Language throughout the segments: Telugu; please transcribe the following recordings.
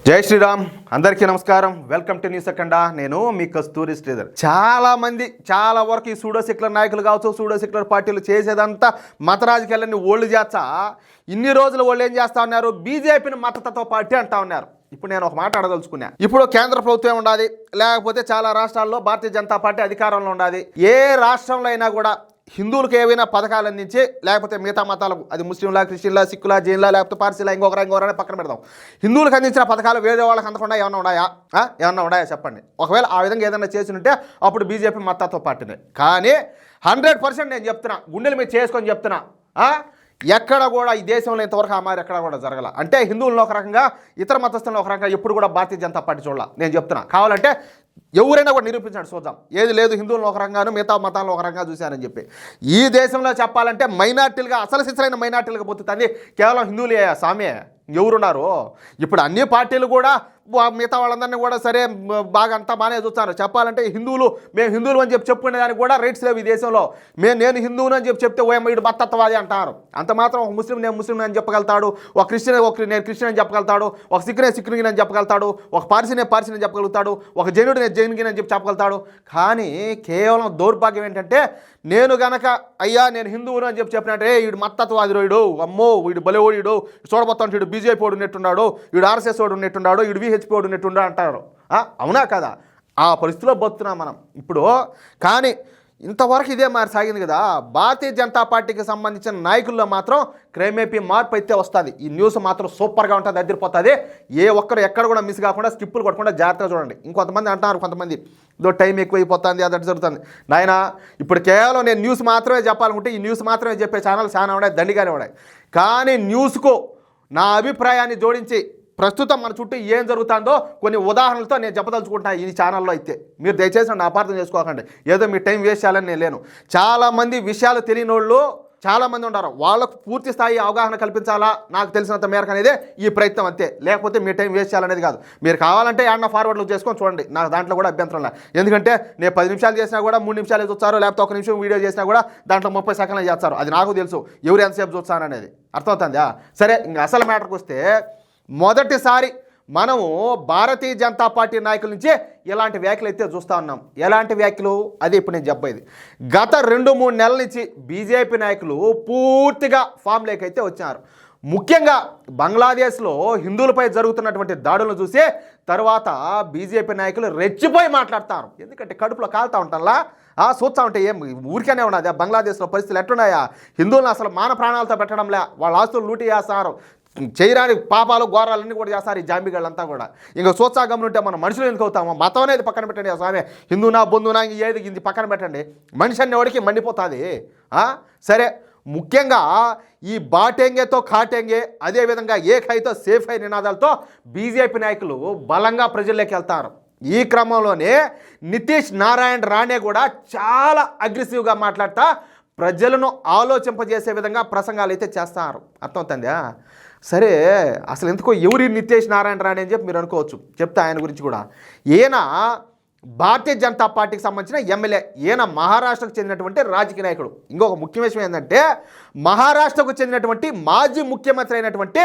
జై శ్రీరామ్. అందరికీ నమస్కారం. వెల్కమ్ టు న్యూస్ అఖండ. నేను మీ కస్తూరి శ్రీధర్. చాలా వరకు ఈ సూడో సెక్యులర్ నాయకులు కావచ్చు, సూడో సెక్యులర్ పార్టీలు చేసేదంతా మత రాజకీయాలన్నీ ఓళ్ళు చేస్తా ఇన్ని రోజులు వాళ్ళు ఏం చేస్తా ఉన్నారు, బీజేపీని మతతత్వ పార్టీ అంటా ఉన్నారు. ఇప్పుడు నేను ఒక మాట అడగదలుచుకున్నా. ఇప్పుడు కేంద్ర ప్రభుత్వం ఉండాలి, లేకపోతే చాలా రాష్ట్రాల్లో భారతీయ జనతా పార్టీ అధికారంలో ఉండాలి. ఏ రాష్ట్రంలో అయినా కూడా హిందువులకు ఏవైనా పథకాలు అందించి, లేకపోతే మిగతా మతాలకు, అది ముస్లింలా, క్రిస్టియన్లా, సిక్కులా, జైన్లా, లేకపోతే పార్సీలా, ఇంకొకరైనా పక్కన పెడదాం. హిందువులకు అందించిన పథకాలు వేరే వాళ్ళకి అందకుండా ఏమన్నా ఉన్నాయా చెప్పండి. ఒకవేళ ఆ విధంగా ఏదైనా చేసి ఉంటే అప్పుడు బీజేపీ మతతత్వ పార్టీనే. కానీ 100% నేను చెప్తున్నా, గుండెలు మీద చేసుకొని చెప్తున్నా, ఎక్కడ కూడా ఈ దేశంలో ఇంతవరకు ఆ మారి ఎక్కడ కూడా జరగల. అంటే హిందువులను ఒక రకంగా, ఇతర మతస్థులను ఒక రకంగా ఎప్పుడు కూడా భారతీయ జనతా పార్టీ చూడాల. నేను చెప్తున్నా, కావాలంటే ఎవరైనా కూడా నిరూపించాడు, చూద్దాం. ఏది లేదు, హిందువులను ఒక రకంగాను మిగతా మతాలను ఒక రకంగా చూశానని చెప్పి. ఈ దేశంలో చెప్పాలంటే మైనార్టీలుగా, అసలు సిసలైన మైనార్టీలుగా పోతుంది కేవలం హిందువులే. సామే ఎవరున్నారు? ఇప్పుడు అన్ని పార్టీలు కూడా మిగతా వాళ్ళందరినీ కూడా సరే బాగా అంతా బాగానే చూస్తారు. చెప్పాలంటే మేము హిందువులు అని చెప్పుకునే దానికి కూడా రైట్స్ లేవు ఈ దేశంలో. నేను హిందువుని అని చెప్తే వీడు మతత్వవాది అంటారు. అంత మాత్రం ఒక ముస్లిం నేను ముస్లిం అని చెప్పగలుగుతాడు, ఒక క్రిస్టియన్ నేను క్రిస్టియన్ అని చెప్పగలుగుతాడు, ఒక సిక్కుని అని చెప్పగలుగుతాడు, ఒక పార్సీని అని చెప్పగలుగుతాడు, ఒక జైనుడు నేను జైన్కి అని చెప్పగలుగుతాడు. కానీ కేవలం దౌర్భాగ్యం ఏంటంటే, నేను గనక అయ్యా నేను హిందువును అని చెప్పినట్టే వీడు మతత్వవాది రోయుడు, అమ్మో వీడు బలెవోడు, చూడబోతాను వీడు బీజేపీ వాడు ఉన్నట్టున్నాడు, వీడు ఆర్ఎస్ఎస్ వాడు ఉన్నట్టున్నాడు, వీడు విహెచ్పి వాడు ఉన్నట్టున్నాడు అంటారు. అవునా కదా? ఆ పరిస్థితిలో బతున్నాం మనం ఇప్పుడు. కానీ ఇంతవరకు ఇదే మరి సాగింది కదా. భారతీయ జనతా పార్టీకి సంబంధించిన నాయకుల్లో మాత్రం క్రమేపీ మార్పు అయితే వస్తుంది. ఈ న్యూస్ మాత్రం సూపర్గా ఉంటుంది, అదిరిపోతుంది. ఏ ఒక్కరు ఎక్కడ కూడా మిస్ కాకుండా, స్కిప్పులు కొట్టకుండా జాగ్రత్తగా చూడండి. ఇంకొంతమంది అంటున్నారు, కొంతమంది టైం ఎక్కువైపోతుంది, అది జరుగుతుంది. నాయన ఇప్పుడు కేవలం నేను న్యూస్ మాత్రమే చెప్పాలనుకుంటే ఈ న్యూస్ మాత్రమే చెప్పే ఛానల్ చాలా ఉన్నాయి, దండిగానే ఉన్నాయి. కానీ న్యూస్కు నా అభిప్రాయాన్ని జోడించి ప్రస్తుతం మన చుట్టూ ఏం జరుగుతుందో కొన్ని ఉదాహరణలతో నేను చెప్పదలుచుకుంటున్నాను ఈ ఛానల్లో. అయితే మీరు దయచేసి నన్ను అపార్థం చేసుకోకండి, ఏదో మీ టైం వేస్ట్ చేయాలని నేను లేను. చాలామంది విషయాలు తెలియని వాళ్ళు చాలామంది ఉన్నారు. వాళ్ళకు పూర్తి స్థాయి అవగాహన కల్పించాలా నాకు తెలిసినంత మేరకు అనేది ఈ ప్రయత్నం, అంతే. లేకపోతే మీ టైం వేస్ట్ చేయాలనేది కాదు. మీరు కావాలంటే ఏమన్నా ఫార్వర్డ్లు చేసుకొని చూడండి, నాకు దాంట్లో కూడా అభ్యంతరం లేదు. ఎందుకంటే నేను 10 నిమిషాలు చేసినా కూడా 3 నిమిషాలు చూస్తారు, లేకపోతే 1 నిమిషం వీడియో చేసినా కూడా దాంట్లో 30 సెకండ్లు చేస్తారు. అది నాకు తెలుసు, ఎవరు ఎంతసేపు చూస్తాను అనేది అర్థమవుతుందా? సరే, ఇంక అసలు మ్యాటర్కి వస్తే, మొదటిసారి మనము భారతీయ జనతా పార్టీ నాయకుల నుంచి ఇలాంటి వ్యాఖ్యలు అయితే చూస్తూ ఉన్నాం. ఎలాంటి వ్యాఖ్యలు? అది ఇప్పుడు నేను చెప్పేది. గత 2-3 నెలల నుంచి బీజేపీ నాయకులు పూర్తిగా ఫామ్లోకి అయితే వచ్చారు. ముఖ్యంగా బంగ్లాదేశ్లో హిందువులపై జరుగుతున్నటువంటి దాడులను చూసి తర్వాత బీజేపీ నాయకులు రెచ్చిపోయి మాట్లాడతారు. ఎందుకంటే కడుపులో కాలుతూ ఉంటారా, చూస్తూ ఉంటే ఏం ఊరికేనే ఉన్నది. బంగ్లాదేశ్లో పరిస్థితులు ఎట్టున్నాయా? హిందువులను అసలు మాన ప్రాణాలతో పెట్టడంలే, వాళ్ళ ఆస్తులు లూటీ చేస్తారు, చేయరాని పాపాలు ఘోరాలన్నీ కూడా చేస్తారు ఈ జాంబిగాళ్ళంతా కూడా. ఇంకా సోత్సాగంలో ఉంటే మనం మనుషులు ఎందుకు అవుతాము? మతం అనేది పక్కన పెట్టండి స్వామి, హిందూనా బొందునా ఏది ఇది పక్కన పెట్టండి, మనిషి అనే మండిపోతుంది. సరే, ముఖ్యంగా ఈ బాటెంగేతో కాటెంగే, అదేవిధంగా ఏకైతో సేఫ్ అయి నినాదాలతో బీజేపీ నాయకులు బలంగా ప్రజల్లోకి వెళ్తారు. ఈ క్రమంలోనే నితీష్ నారాయణ రాణే కూడా చాలా అగ్రెసివ్గా మాట్లాడుతూ ప్రజలను ఆలోచింపజేసే విధంగా ప్రసంగాలు అయితే చేస్తారు. అర్థమవుతుందా? సరే, అసలు ఎందుకో ఎవరి నితీష్ నారాయణ రాణే అని చెప్పి మీరు అనుకోవచ్చు. చెప్తా ఆయన గురించి కూడా. ఈయన భారతీయ జనతా పార్టీకి సంబంధించిన ఎమ్మెల్యే. ఈయన మహారాష్ట్రకు చెందినటువంటి రాజకీయ నాయకుడు. ఇంకొక ముఖ్య విషయం ఏంటంటే, మహారాష్ట్రకు చెందినటువంటి మాజీ ముఖ్యమంత్రి అయినటువంటి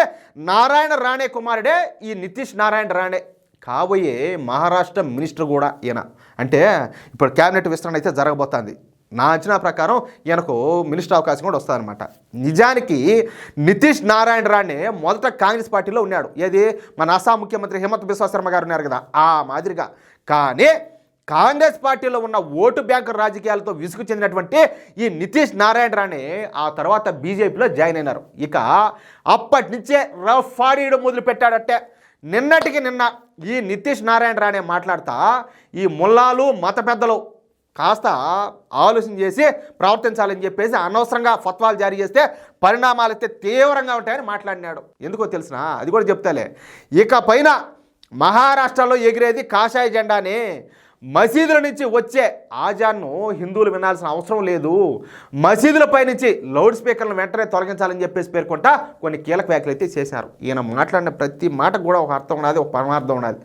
నారాయణ రాణే కుమారుడే ఈ నితీష్ నారాయణ రాణే. కాబోయే మహారాష్ట్ర మినిస్టర్ కూడా ఈయన. అంటే ఇప్పుడు క్యాబినెట్ విస్తరణ అయితే జరగబోతుంది. నా అంచనా ప్రకారం ఈయనకు మినిస్టర్ అవకాశం కూడా వస్తుందన్నమాట. నిజానికి నితీష్ నారాయణ రాణే మొదట కాంగ్రెస్ పార్టీలో ఉన్నాడు. ఏది, మన అస్సాం ముఖ్యమంత్రి హిమంత బిశ్వ శర్మ గారు ఉన్నారు కదా, ఆ మాదిరిగా. కానీ కాంగ్రెస్ పార్టీలో ఉన్న ఓటు బ్యాంకు రాజకీయాలతో విసుగు చెందినటువంటి ఈ నితీష్ నారాయణ రాణే ఆ తర్వాత బీజేపీలో జాయిన్ అయినారు. ఇక అప్పటి నుంచే రఫాడీడు మొదలు పెట్టాడట్టే. నిన్నటికి నిన్న ఈ నితీష్ నారాయణ రాణే మాట్లాడతా ఈ ముల్లాలు మత పెద్దలు కాస్త ఆలోచన చేసి ప్రవర్తించాలని చెప్పేసి అనవసరంగా ఫత్వాలు జారీ చేస్తే పరిణామాలు అయితే తీవ్రంగా ఉంటాయని మాట్లాడినాడు. ఎందుకో తెలిసిన, అది కూడా చెప్తాలే. ఇక పైన మహారాష్ట్రలో ఎగిరేది కాషాయ జెండానే. మసీదుల నుంచి వచ్చే ఆజాన్ను హిందువులు వినాల్సిన అవసరం లేదు, మసీదులపై నుంచి లౌడ్ స్పీకర్లను వెంటనే తొలగించాలని చెప్పేసి పేర్కొంటా కొన్ని కీలక వ్యాఖ్యలు అయితే చేశారు. ఈయన మాట్లాడిన ప్రతి మాటకు కూడా ఒక అర్థం ఉన్నది, ఒక పరమార్థం ఉన్నది.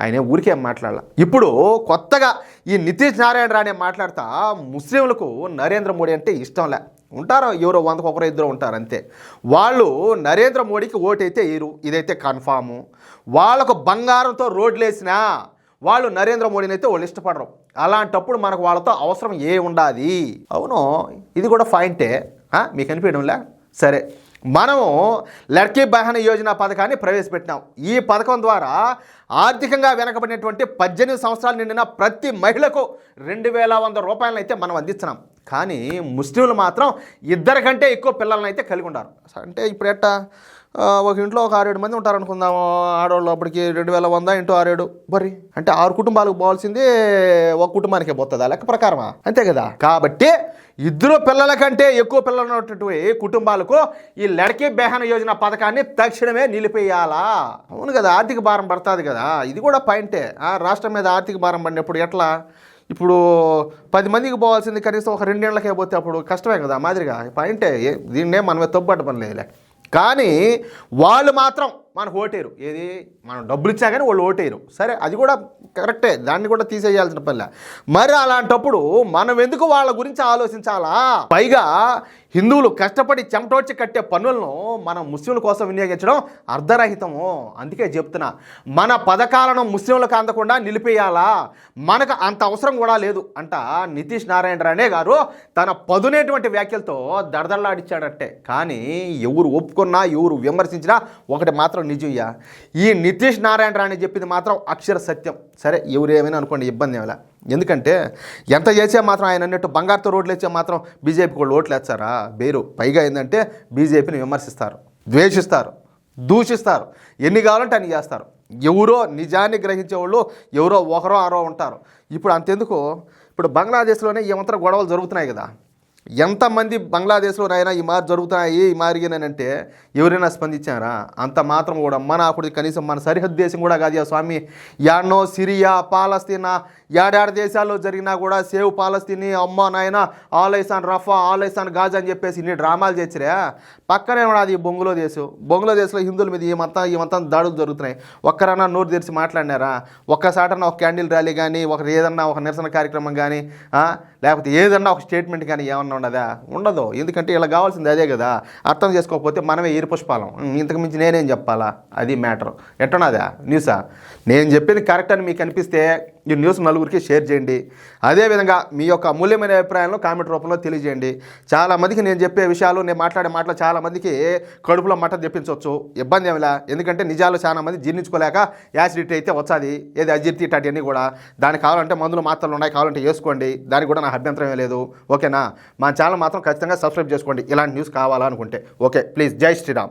ఆయన ఊరికే మాట్లాడాల. ఇప్పుడు కొత్తగా ఈ నితీష్ నారాయణ రాణే మాట్లాడుతా ముస్లింలకు నరేంద్ర మోడీ అంటే ఇష్టంలే. ఉంటారు, ఎవరో 100కు ఒకరు ఇద్దరు ఉంటారు అంతే. వాళ్ళు నరేంద్ర మోడీకి ఓటైతే వేయరు, ఇదైతే కన్ఫాము. వాళ్ళకు బంగారంతో రోడ్లు వేసినా వాళ్ళు నరేంద్ర మోడీని అయితే వాళ్ళు ఇష్టపడరు. అలాంటప్పుడు మనకు వాళ్ళతో అవసరం ఉండాది? అవును, ఇది కూడా పాయింటే, మీకు అనిపించడంలే? సరే, మనము లడ్కీ బహన్ యోజన పథకాన్ని ప్రవేశపెట్టినాం. ఈ పథకం ద్వారా ఆర్థికంగా వెనకబడినటువంటి 18 సంవత్సరాలు నిండిన ప్రతి మహిళకు 2100 రూపాయలను అయితే మనం అందిస్తున్నాం. కానీ ముస్లింలు మాత్రం 2 కంటే ఎక్కువ పిల్లలను అయితే కలిగి ఉన్నారు. అంటే ఇప్పుడు ఎట్టా, ఒక ఇంట్లో ఒక 6-7 మంది ఉంటారనుకుందాము ఆడవాళ్ళు, అప్పటికి 2100 ఇంటూ 6-7 మరి అంటే 6 కుటుంబాలకు పోవాల్సింది ఒక కుటుంబానికే పోతుందా లెక్క ప్రకారమా? అంతే కదా. కాబట్టి 2 పిల్లల కంటే ఎక్కువ పిల్లలు ఉన్నటువంటి కుటుంబాలకు ఈ లడ్కీ బెహన్ యోజన పథకాన్ని తక్షణమే నిలిపేయాలా? అవును కదా, ఆర్థిక భారం పడుతుంది కదా, ఇది కూడా పాయింటే. రాష్ట్రం మీద ఆర్థిక భారం పడినప్పుడు ఎట్లా? ఇప్పుడు 10 మందికి పోవాల్సింది కనీసం ఒక 2 ఏళ్ళకే పోతే అప్పుడు కష్టమే కదా మాదిరిగా. పాయింటే, దీన్నే మనమే తప్పుపట్ట పని లేదులే. కానీ వాళ్ళు మాత్రం మనకు ఓటేరు. ఏది, మనం డబ్బులు ఇచ్చా కానీ వాళ్ళు ఓటేరు. సరే, అది కూడా కరెక్టే, దాన్ని కూడా తీసేయాల్సిన పనిలే. మరి అలాంటప్పుడు మనం ఎందుకు వాళ్ళ గురించి ఆలోచించాలా? పైగా హిందువులు కష్టపడి చెమటోడ్చి కట్టే పన్నులను మనం ముస్లింల కోసం వినియోగించడం అర్ధరహితము. అందుకే చెప్తున్నా, మన పథకాలను ముస్లింలకు అందకుండా నిలిపేయాలా? మనకు అంత అవసరం కూడా లేదు అంట నితీష్ నారాయణ రాణే గారు తన పదునేటువంటి వ్యాఖ్యలతో దడదడలాడిచ్చాడంటే. కానీ ఎవరు ఒప్పుకున్నా ఎవరు విమర్శించినా ఒకటి మాత్రం నిజయ్యా, ఈ నితీష్ నారాయణ రాణే చెప్పింది మాత్రం అక్షర సత్యం. సరే, ఎవరు ఏమైనా అనుకోండి, ఇబ్బంది ఏమైనా. ఎందుకంటే ఎంత చేసే మాత్రం ఆయన అన్నట్టు బంగారుతో రోడ్లు వేసే మాత్రం బీజేపీకి వాళ్ళు ఓట్లు వేస్తారా? బేరు. పైగా ఏంటంటే బీజేపీని విమర్శిస్తారు, ద్వేషిస్తారు, దూషిస్తారు, ఎన్ని కావాలంటే అన్ని చేస్తారు. ఎవరో నిజాన్ని గ్రహించే వాళ్ళు ఎవరో ఒకరో ఆరో ఉంటారు. ఇప్పుడు అంతెందుకు, ఇప్పుడు బంగ్లాదేశ్లోనే ఏమంతా గొడవలు జరుగుతున్నాయి కదా. ఎంతమంది బంగ్లాదేశ్లోనైనా ఈ మారి జరుగుతున్నాయి, ఈ మారిగినంటే ఎవరైనా స్పందించారా? అంత మాత్రం కూడా మన అప్పుడు కనీసం మన సరిహద్దు దేశం కూడా కాదు స్వామి. యాడ్నో సిరియా, పాలస్తీనా, ఏడాది దేశాల్లో జరిగినా కూడా సేవ్ పాలస్తీని, అమ్మా నాయన, ఆలైసాన్ రఫా, ఆలైసాన్ గాజా అని చెప్పేసి ఇన్ని డ్రామాలు చేసిరా. పక్కనే కూడా అది బంగ్లాదేశ్లో హిందువుల మీద ఈ మొత్తం దాడులు జరుగుతున్నాయి. ఒక్కరన్నా నోరు తెరిచి మాట్లాడినారా? ఒక్కసాటన్నా ఒక క్యాండిల్ ర్యాలీ కానీ, ఏదన్నా ఒక నిరసన కార్యక్రమం కానీ, లేకపోతే ఏదన్నా ఒక స్టేట్మెంట్ కానీ ఏమన్నా ఉండదా? ఉండదు. ఎందుకంటే ఇలా కావాల్సింది అదే కదా. అర్థం చేసుకోకపోతే మనమే పుష్పాలం, ఇంతకు మించి నేనేం చెప్పాలా? అది మ్యాటర్. ఎట్టనాదా న్యూసా? నేను చెప్పింది కరెక్ట్ అని మీకు అనిపిస్తే ఈ న్యూస్ నలుగురికి షేర్ చేయండి. అదేవిధంగా మీ యొక్క అమూల్యమైన అభిప్రాయాలను కామెంట్ రూపంలో తెలియజేయండి. చాలామందికి నేను చెప్పే విషయాలు, నేను మాట్లాడే మాటలు చాలామందికి కడుపులో మట్ట తెప్పించవచ్చు, ఇబ్బంది ఏమిలా. ఎందుకంటే నిజాలు చాలామంది జీర్ణించుకోలేక యాసిడిటీ అయితే వచ్చాది, ఏది అజీర్తి ఇట్లాంటివన్నీ కూడా. దానికి కావాలంటే మందులు మాత్రలు ఉన్నాయి, కావాలంటే వేసుకోండి, దానికి కూడా నాకు అభ్యంతరమే లేదు. ఓకేనా? మా ఛానల్ మాత్రం ఖచ్చితంగా సబ్స్క్రైబ్ చేసుకోండి ఇలాంటి న్యూస్ కావాలనుకుంటే. Okay, please. జై శ్రీరామ్.